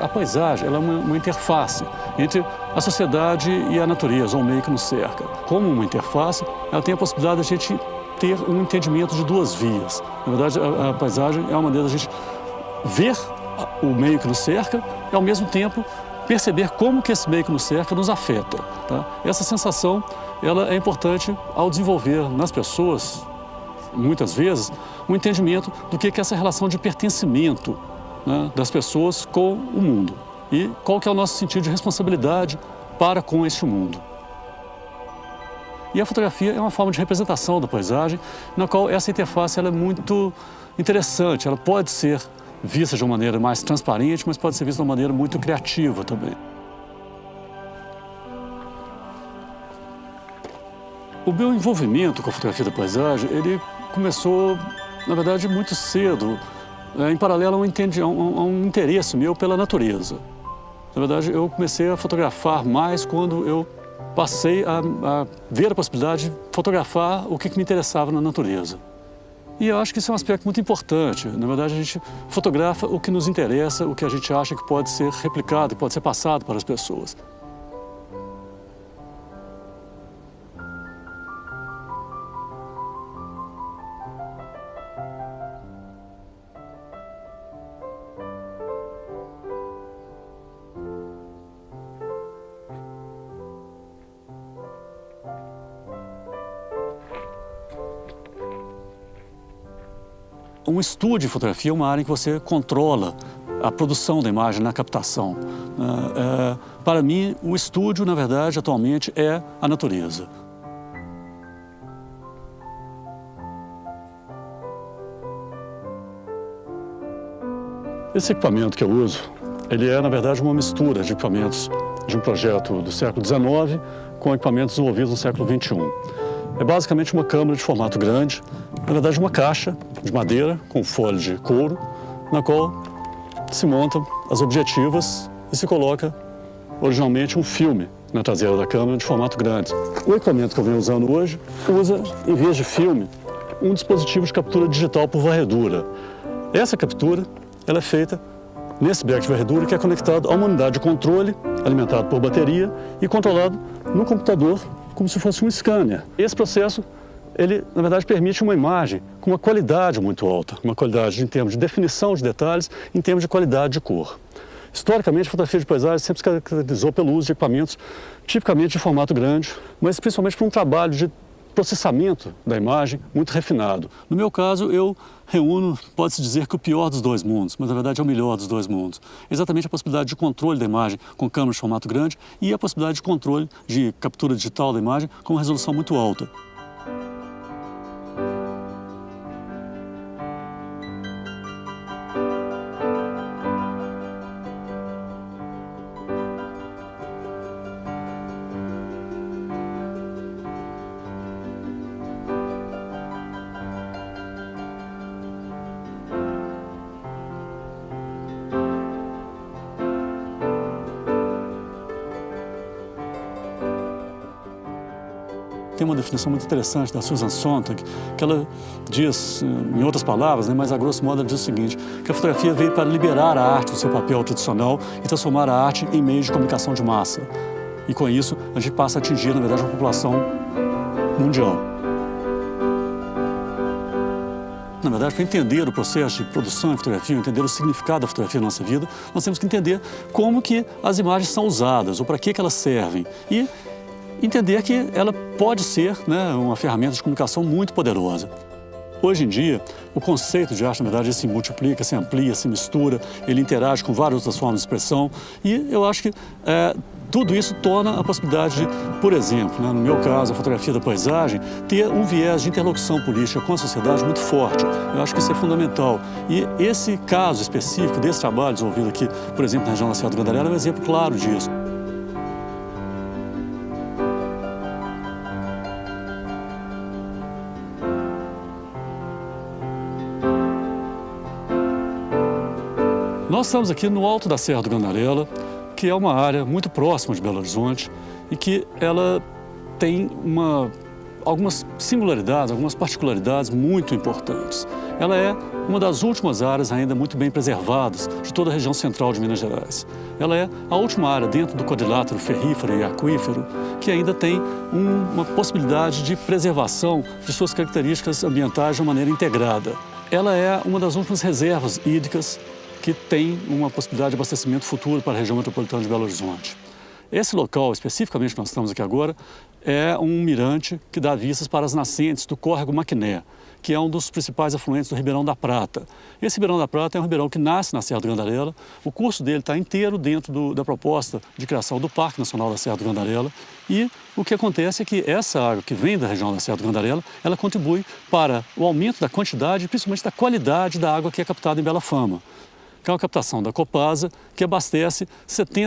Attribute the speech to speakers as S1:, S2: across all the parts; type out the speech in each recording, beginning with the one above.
S1: A paisagem ela é uma interface entre a sociedade e a natureza, ou o meio que nos cerca. Como uma interface, ela tem a possibilidade de a gente ter um entendimento de duas vias. Na verdade, a paisagem é uma maneira de a gente ver o meio que nos cerca e, ao mesmo tempo, perceber como que esse meio que nos cerca nos afeta. Tá? Essa sensação ela é importante ao desenvolver nas pessoas, muitas vezes, um entendimento do que é essa relação de pertencimento, né, das pessoas com o mundo e qual que é o nosso sentido de responsabilidade para com este mundo. E a fotografia é uma forma de representação da paisagem, na qual essa interface ela é muito interessante, ela pode ser vista de uma maneira mais transparente, mas pode ser vista de uma maneira muito criativa também. O meu envolvimento com a fotografia da paisagem, ele começou, na verdade, muito cedo, em paralelo a um interesse meu pela natureza. Na verdade, eu comecei a fotografar mais quando eu passei a ver a possibilidade de fotografar o que me interessava na natureza. E eu acho que isso é um aspecto muito importante. Na verdade, a gente fotografa o que nos interessa, o que a gente acha que pode ser replicado, que pode ser passado para as pessoas. Um estúdio de fotografia é uma área em que você controla a produção da imagem na captação. Para mim, o estúdio, na verdade, atualmente é a natureza. Esse equipamento que eu uso, ele é, na verdade, uma mistura de equipamentos de um projeto do século XIX com equipamentos desenvolvidos no século XXI. É basicamente uma câmera de formato grande, na verdade uma caixa de madeira com folha de couro, na qual se montam as objetivas e se coloca originalmente um filme na traseira da câmera de formato grande. O equipamento que eu venho usando hoje usa, em vez de filme, um dispositivo de captura digital por varredura. Essa captura ela é feita nesse beck de varredura que é conectado a uma unidade de controle alimentado por bateria e controlado no computador como se fosse um scanner. Esse processo, ele, na verdade, permite uma imagem com uma qualidade muito alta, uma qualidade em termos de definição de detalhes, em termos de qualidade de cor. Historicamente, a fotografia de paisagem sempre se caracterizou pelo uso de equipamentos tipicamente de formato grande, mas principalmente por um trabalho de processamento da imagem muito refinado. No meu caso, eu reúno, pode-se dizer que o pior dos dois mundos, mas na verdade é o melhor dos dois mundos. Exatamente a possibilidade de controle da imagem com câmeras de formato grande e a possibilidade de controle de captura digital da imagem com uma resolução muito alta. Tem uma definição muito interessante da Susan Sontag, que ela diz, em outras palavras, mas a grosso modo ela diz o seguinte, que a fotografia veio para liberar a arte do seu papel tradicional e transformar a arte em meio de comunicação de massa. E com isso, a gente passa a atingir, na verdade, uma população mundial. Na verdade, para entender o processo de produção de fotografia, entender o significado da fotografia na nossa vida, nós temos que entender como que as imagens são usadas, ou para que elas servem. E entender que ela pode ser, né, uma ferramenta de comunicação muito poderosa. Hoje em dia, o conceito de arte, na verdade, se multiplica, se amplia, se mistura, ele interage com várias outras formas de expressão e eu acho que tudo isso torna a possibilidade de, por exemplo, né, no meu caso, a fotografia da paisagem, ter um viés de interlocução política com a sociedade muito forte. Eu acho que isso é fundamental. E esse caso específico desse trabalho desenvolvido aqui, por exemplo, na região da Serra do Gandarela, é um exemplo claro disso. Nós estamos aqui no alto da Serra do Gandarela, que é uma área muito próxima de Belo Horizonte e que ela tem algumas singularidades, algumas particularidades muito importantes. Ela é uma das últimas áreas ainda muito bem preservadas de toda a região central de Minas Gerais. Ela é a última área dentro do quadrilátero ferrífero e aquífero que ainda tem uma possibilidade de preservação de suas características ambientais de uma maneira integrada. Ela é uma das últimas reservas hídricas que tem uma possibilidade de abastecimento futuro para a região metropolitana de Belo Horizonte. Esse local, especificamente que nós estamos aqui agora, é um mirante que dá vistas para as nascentes do córrego Maquiné, que é um dos principais afluentes do Ribeirão da Prata. Esse Ribeirão da Prata é um ribeirão que nasce na Serra do Gandarela. O curso dele está inteiro dentro da proposta de criação do Parque Nacional da Serra do Gandarela. E o que acontece é que essa água que vem da região da Serra do Gandarela, ela contribui para o aumento da quantidade e principalmente da qualidade da água que é captada em Bela Fama, que é uma captação da Copasa, que abastece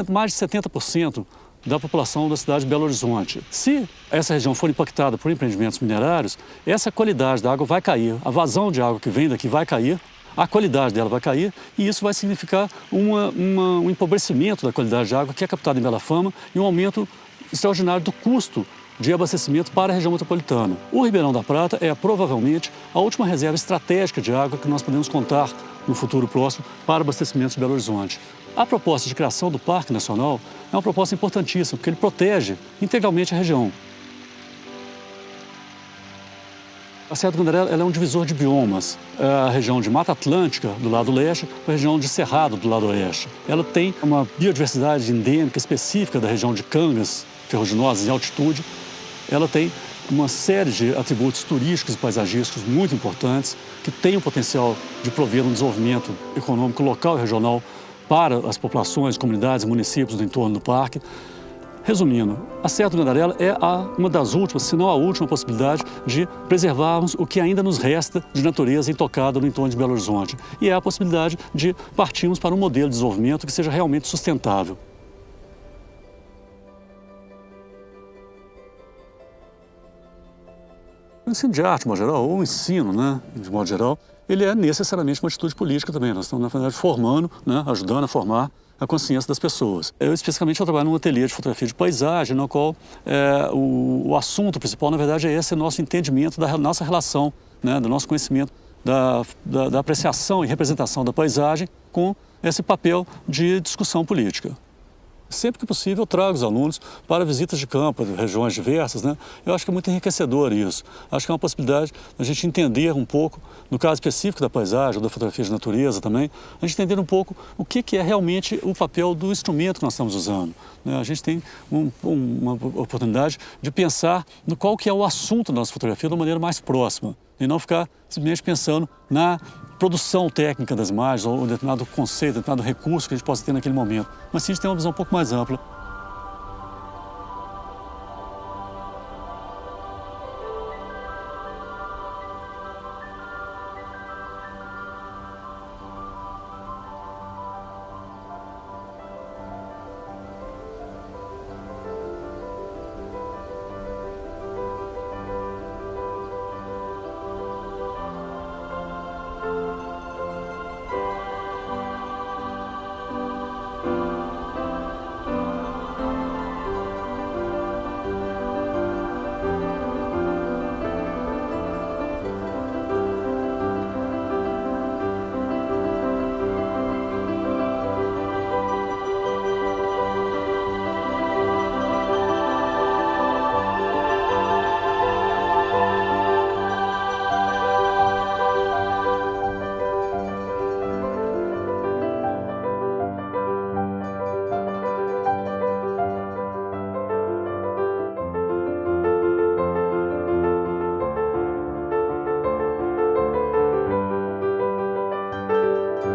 S1: mais de 70% da população da cidade de Belo Horizonte. Se essa região for impactada por empreendimentos minerários, essa qualidade da água vai cair, a vazão de água que vem daqui vai cair, a qualidade dela vai cair e isso vai significar um empobrecimento da qualidade de água que é captada em Bela Fama e um aumento extraordinário do custo de abastecimento para a região metropolitana. O Ribeirão da Prata é provavelmente a última reserva estratégica de água que nós podemos contar no futuro próximo para abastecimento de Belo Horizonte. A proposta de criação do Parque Nacional é uma proposta importantíssima, porque ele protege integralmente a região. A Serra do Gandarela é um divisor de biomas. A região de Mata Atlântica, do lado leste, a região de Cerrado, do lado oeste. Ela tem uma biodiversidade endêmica específica da região de Cangas, ferruginosas em altitude. Ela tem uma série de atributos turísticos e paisagísticos muito importantes, que têm o potencial de prover um desenvolvimento econômico local e regional para as populações, comunidades e municípios do entorno do parque. Resumindo, a Serra do Gandarela é uma das últimas, se não a última possibilidade de preservarmos o que ainda nos resta de natureza intocada no entorno de Belo Horizonte. E é a possibilidade de partirmos para um modelo de desenvolvimento que seja realmente sustentável. O ensino de arte, de modo geral, ou o ensino, de modo geral, ele é necessariamente uma atitude política também. Nós estamos, na verdade, formando, ajudando a formar a consciência das pessoas. Eu, especificamente, trabalho num ateliê de fotografia de paisagem, no qual o assunto principal, na verdade, é esse nosso entendimento da nossa relação, do nosso conhecimento, da apreciação e representação da paisagem com esse papel de discussão política. Sempre que possível, eu trago os alunos para visitas de campo, de regiões diversas, Eu acho que é muito enriquecedor isso. Acho que é uma possibilidade da gente entender um pouco, no caso específico da paisagem, ou da fotografia de natureza também, a gente entender um pouco o que é realmente o papel do instrumento que nós estamos usando. A gente tem uma oportunidade de pensar no qual que é o assunto da nossa fotografia de uma maneira mais próxima, e não ficar simplesmente pensando na produção técnica das imagens ou determinado conceito, determinado recurso que a gente possa ter naquele momento. Mas sim, a gente tem uma visão um pouco mais ampla.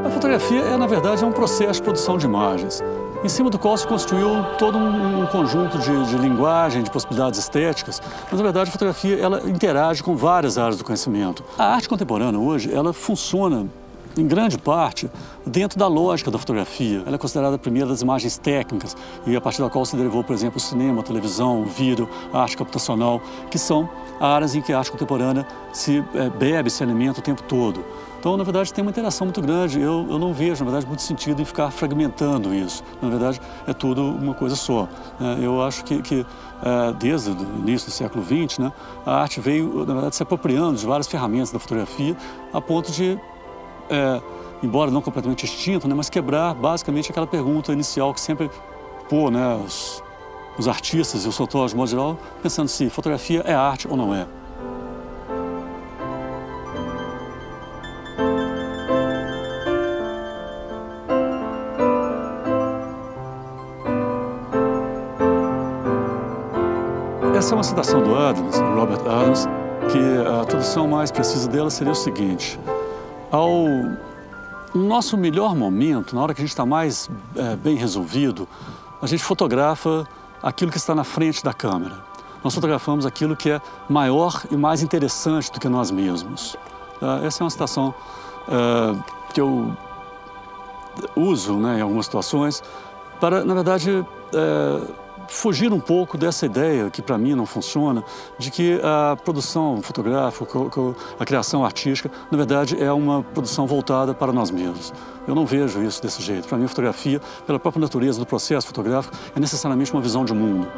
S1: A fotografia, na verdade, é um processo de produção de imagens, em cima do qual se construiu todo um conjunto de linguagem, de possibilidades estéticas, mas, na verdade, a fotografia ela interage com várias áreas do conhecimento. A arte contemporânea, hoje, ela funciona, em grande parte, dentro da lógica da fotografia. Ela é considerada a primeira das imagens técnicas, e a partir da qual se derivou, por exemplo, o cinema, a televisão, o vídeo, a arte computacional, que são áreas em que a arte contemporânea se alimenta o tempo todo. Então, na verdade, tem uma interação muito grande. Eu não vejo, na verdade, muito sentido em ficar fragmentando isso. Na verdade, é tudo uma coisa só. Eu acho que desde o início do século XX, né, a arte veio, na verdade, se apropriando de várias ferramentas da fotografia a ponto de, embora não completamente extinto, né, mas quebrar basicamente aquela pergunta inicial que sempre pô, né, os artistas e os fotógrafos, de modo geral, pensando se fotografia é arte ou não é. Essa é uma citação do Adams, do Robert Adams, que a tradução mais precisa dela seria o seguinte: no nosso melhor momento, na hora que a gente está mais bem resolvido, a gente fotografa aquilo que está na frente da câmera. Nós fotografamos aquilo que é maior e mais interessante do que nós mesmos. Essa é uma citação que eu uso, né, em algumas situações para, na verdade, fugir um pouco dessa ideia, que para mim não funciona, de que a produção fotográfica, a criação artística, na verdade é uma produção voltada para nós mesmos. Eu não vejo isso desse jeito. Para mim, a fotografia, pela própria natureza do processo fotográfico, é necessariamente uma visão de mundo.